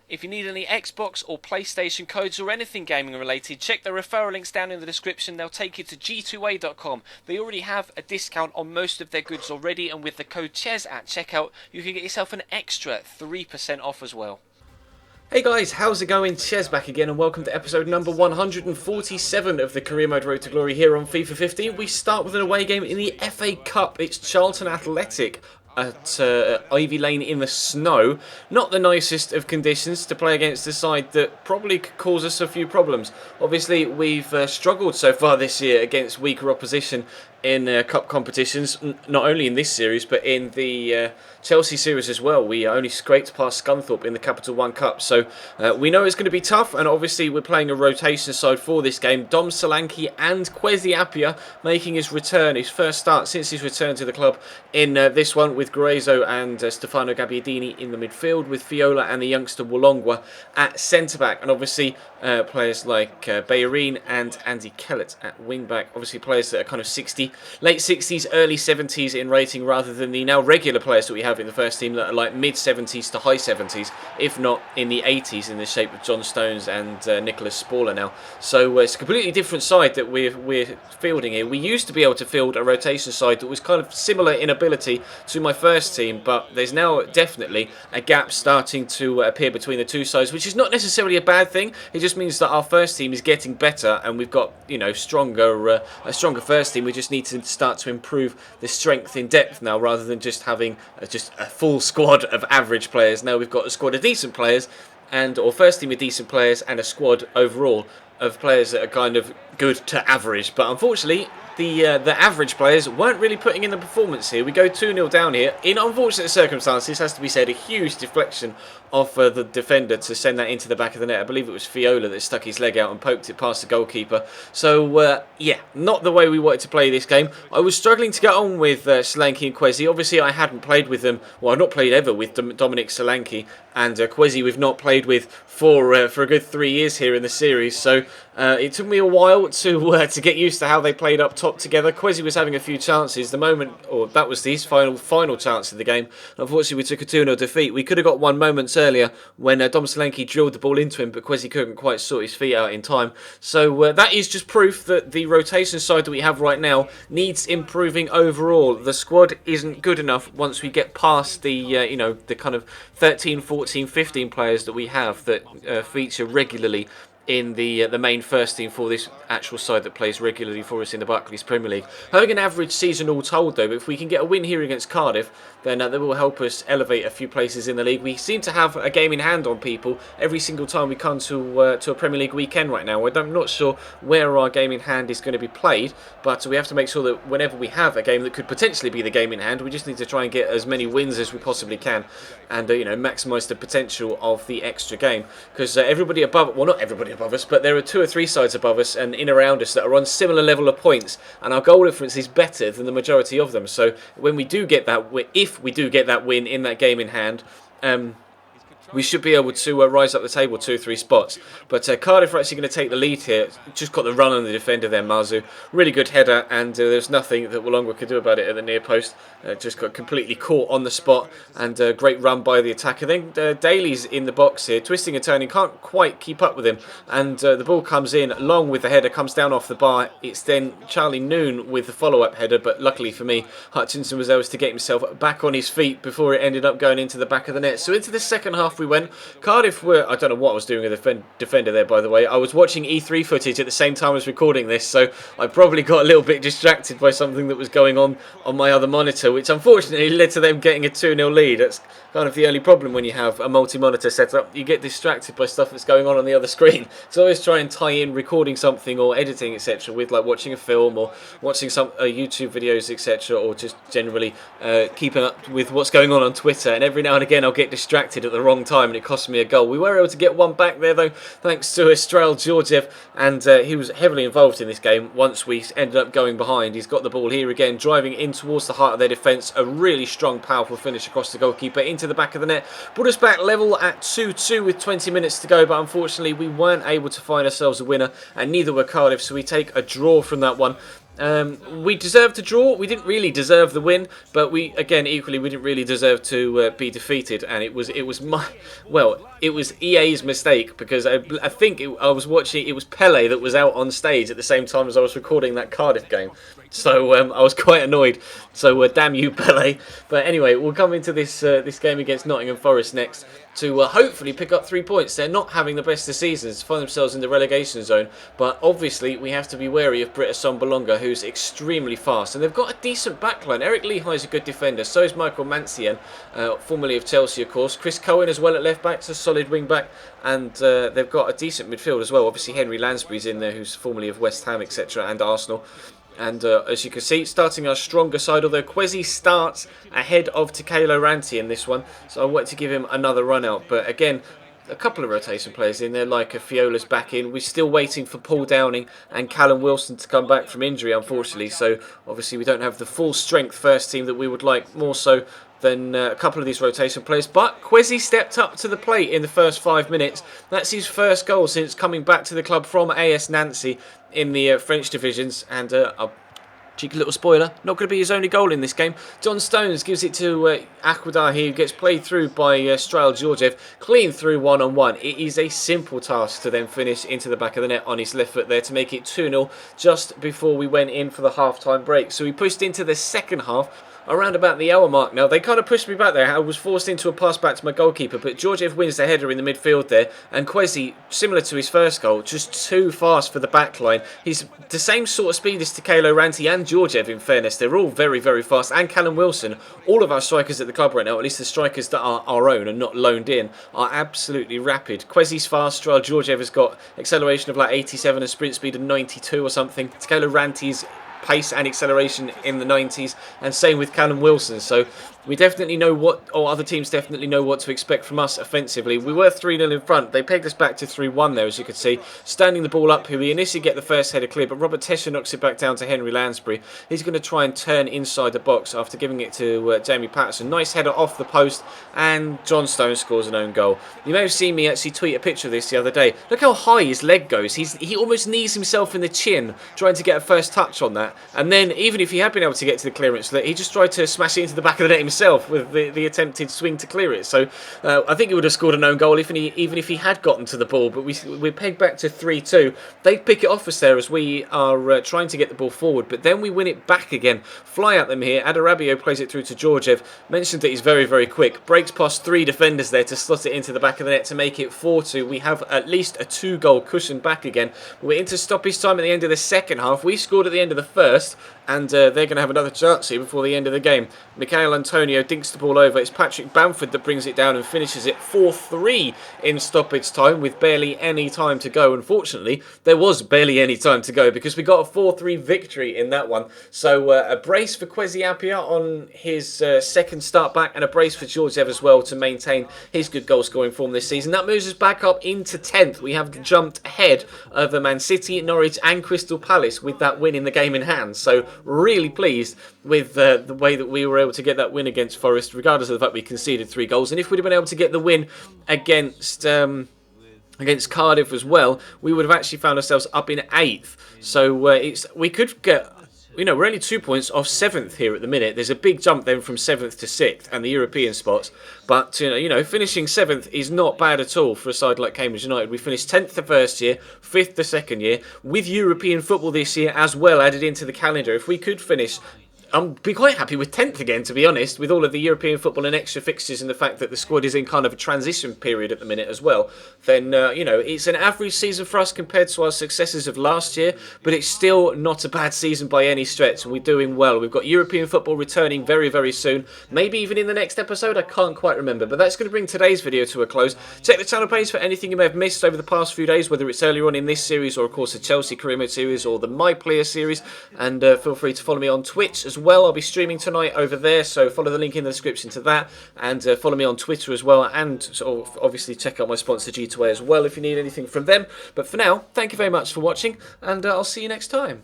If you need any Xbox or PlayStation codes or anything gaming related, check the referral links down in the description. They'll take you to g2a.com. They already have a discount on most of their goods already, and with the code CHES at checkout, you can get yourself an extra 3% off as well. Hey guys, how's it going? Ches back again, and welcome to episode number 147 of the Career Mode Road to Glory here on FIFA 15. We start with an away game in the FA Cup. It's Charlton Athletic at Ivy Lane in the snow. Not the nicest of conditions to play against a side that probably could cause us a few problems. Obviously, we've struggled so far this year against weaker opposition in cup competitions, not only in this series but in the Chelsea series as well. We only scraped past Scunthorpe in the Capital One Cup, so we know it's going to be tough, and obviously we're playing a rotation side for this game. Dom Solanke and Kwesi Appiah making his return, his first start since his return to the club in this one, with Guerezo and Stefano Gabbiadini in the midfield, with Fiola and the youngster Wollongwa at centre-back, and obviously players like Bayerine and Andy Kellett at wing-back. Obviously players that are kind of late 60s, early 70s in rating, rather than the now regular players that we have in the first team that are like mid 70s to high 70s, if not in the 80s, in the shape of John Stones and Nicholas Spaller now. So it's a completely different side that we're fielding here. We used to be able to field a rotation side that was kind of similar in ability to my first team, but there's now definitely a gap starting to appear between the two sides, which is not necessarily a bad thing. It just means that our first team is getting better, and we've got, you know, a stronger first team. We just need to start to improve the strength in depth now, rather than just having just a full squad of average players. Now we've got a squad of decent players, or first team of decent players, and a squad overall of players that are kind of good to average. But unfortunately, the average players weren't really putting in the performance here. We go 2-0 down here in unfortunate circumstances, has to be said. A huge deflection off the defender to send that into the back of the net. I believe it was Fiola that stuck his leg out and poked it past the goalkeeper. So yeah, not the way we wanted to play this game. I was struggling to get on with Solanke and Kwesi. Obviously I hadn't played with them, well, I've not played ever with Dominic Solanke, and Kwesi we've not played with for a good 3 years here in the series. So it took me a while to get used to how they played up top together. Kwesi was having a few chances. That was his final chance of the game. Unfortunately, we took a 2-0 defeat. We could have got one moments earlier when Dom Solanke drilled the ball into him, but Kwesi couldn't quite sort his feet out in time. So that is just proof that the rotation side that we have right now needs improving overall. The squad isn't good enough once we get past the the kind of 13, 14, 15 players that we have that feature regularly in the main first team for this actual side that plays regularly for us in the Barclays Premier League. Having an average season all told, though, but if we can get a win here against Cardiff, then that will help us elevate a few places in the league. We seem to have a game in hand on people every single time we come to a Premier League weekend right now. I'm not sure where our game in hand is going to be played, but we have to make sure that whenever we have a game that could potentially be the game in hand, we just need to try and get as many wins as we possibly can, and maximise the potential of the extra game. Because everybody above, well, not everybody above us, but there are 2 or 3 sides above us and in around us that are on similar level of points, and our goal difference is better than the majority of them. So when we do get that, if we do get that win in that game in hand, we should be able to rise up the table 2 or 3 spots. But Cardiff are actually going to take the lead here. Just got the run on the defender there, Mazu. Really good header, and there's nothing that Wollongwa could do about it at the near post. Just got completely caught on the spot, and great run by the attacker. Then Daly's in the box here, twisting and turning, can't quite keep up with him, and the ball comes in long with the header, comes down off the bar. It's then Charlie Noon with the follow-up header, but luckily for me, Hutchinson was able to get himself back on his feet before it ended up going into the back of the net. So into the second half we went. Cardiff were, I don't know what I was doing with the defender there, by the way. I was watching E3 footage at the same time as recording this, so I probably got a little bit distracted by something that was going on my other monitor, which unfortunately led to them getting a 2-0 lead. That's kind of the only problem when you have a multi-monitor setup. You get distracted by stuff that's going on the other screen. So I always try and tie in recording something or editing, etc., with like watching a film or watching some YouTube videos, etc., or just generally keeping up with what's going on Twitter. And every now and again I'll get distracted at the wrong time, and it cost me a goal. We were able to get one back there, though, thanks to Astral Georgiev, and he was heavily involved in this game once we ended up going behind. He's got the ball here again, driving in towards the heart of their defence. A really strong, powerful finish across the goalkeeper into the back of the net. Brought us back level at 2-2 with 20 minutes to go, but unfortunately we weren't able to find ourselves a winner, and neither were Cardiff, so we take a draw from that one. We deserved to draw. We didn't really deserve the win, but we didn't really deserve to be defeated. And it was EA's mistake, because I think I was watching. It was Pele that was out on stage at the same time as I was recording that Cardiff game. So I was quite annoyed. So damn you, Pele. But anyway, we'll come into this game against Nottingham Forest next to hopefully pick up 3 points. They're not having the best of seasons, find themselves in the relegation zone. But obviously, we have to be wary of Britta Sombolonga, who's extremely fast. And they've got a decent backline. Eric Lehigh is a good defender. So is Michael Mancian, formerly of Chelsea, of course. Chris Cohen as well at left back, a solid wing back. And they've got a decent midfield as well. Obviously, Henry Lansbury's in there, who's formerly of West Ham, etc., and Arsenal. And as you can see, starting our stronger side, although Kwesi starts ahead of Takelo Ranti in this one. So I wanted to give him another run out. But again, a couple of rotation players in there, like Fiola's back in. We're still waiting for Paul Downing and Callum Wilson to come back from injury, unfortunately. So obviously we don't have the full strength first team that we would like, more so than a couple of these rotation players. But Kwesi stepped up to the plate in the first 5 minutes. That's his first goal since coming back to the club from AS Nancy in the French divisions. And a cheeky little spoiler, not going to be his only goal in this game. John Stones gives it to Aquadar here, who gets played through by Strail Georgiev, clean through one-on-one. It is a simple task to then finish into the back of the net on his left foot there to make it 2-0 just before we went in for the half-time break. So we pushed into the second half around about the hour mark now. They kind of pushed me back there. I was forced into a pass back to my goalkeeper, but Georgiev wins the header in the midfield there, and Kwesi, similar to his first goal, just too fast for the back line. He's the same sort of speed as Takelo Ranti and Georgiev, in fairness. They're all very, very fast, and Callum Wilson. All of our strikers at the club right now, at least the strikers that are our own and not loaned in, are absolutely rapid. Kwesi's fast, Strail Georgiev has got acceleration of like 87 and sprint speed of 92 or something. Takelo Ranti's pace and acceleration in the 90s, and same with Callum Wilson. So we definitely know other teams definitely know what to expect from us offensively. We were 3-0 in front. They pegged us back to 3-1 there, as you could see. Standing the ball up here, we initially get the first header clear, but Robert Tesher knocks it back down to Henry Lansbury. He's going to try and turn inside the box after giving it to Jamie Patterson. Nice header off the post, and John Stone scores an own goal. You may have seen me actually tweet a picture of this the other day. Look how high his leg goes. He almost knees himself in the chin trying to get a first touch on that. And then, even if he had been able to get to the clearance, he just tried to smash it into the back of the net himself with the attempted swing to clear it. So I think he would have scored an own goal even if he had gotten to the ball. But we're pegged back to 3-2. They pick it off us there as we are trying to get the ball forward. But then we win it back again. Fly at them here. Adarabio plays it through to Georgiev. Mentioned that he's very, very quick. Breaks past 3 defenders there to slot it into the back of the net to make it 4-2. We have at least a 2-goal cushion back again. We're into stoppage time at the end of the second half. We scored at the end of the first, and they're going to have another chance here before the end of the game. Mikhail Antonio dinks the ball over. It's Patrick Bamford that brings it down and finishes it 4-3 in stoppage time with barely any time to go. Unfortunately, there was barely any time to go because we got a 4-3 victory in that one. So a brace for Kwesi Appiah on his second start back, and a brace for Georgiev as well to maintain his good goal scoring form this season. That moves us back up into 10th. We have jumped ahead of Man City, Norwich and Crystal Palace with that win in the game in hand. So really pleased with the way that we were able to get that win against Forest, regardless of the fact we conceded 3 goals. And if we'd have been able to get the win against Cardiff as well, we would have actually found ourselves up in 8th. So we could get... we're only 2 points off 7th here at the minute. There's a big jump then from 7th to 6th and the European spots. But, finishing 7th is not bad at all for a side like Cambridge United. We finished 10th the first year, 5th the second year, with European football this year as well added into the calendar. If we could finish... I'd be quite happy with 10th again, to be honest, with all of the European football and extra fixtures and the fact that the squad is in kind of a transition period at the minute as well. Then, it's an average season for us compared to our successes of last year, but it's still not a bad season by any stretch, and we're doing well. We've got European football returning very, very soon, maybe even in the next episode, I can't quite remember. But that's going to bring today's video to a close. Check the channel page for anything you may have missed over the past few days, whether it's earlier on in this series or, of course, the Chelsea Career Mode series or the My Player series, and feel free to follow me on Twitch as well. I'll be streaming tonight over there, so follow the link in the description to that, and follow me on Twitter as well, and sort of obviously check out my sponsor G2A as well if you need anything from them. But for now, thank you very much for watching, and I'll see you next time.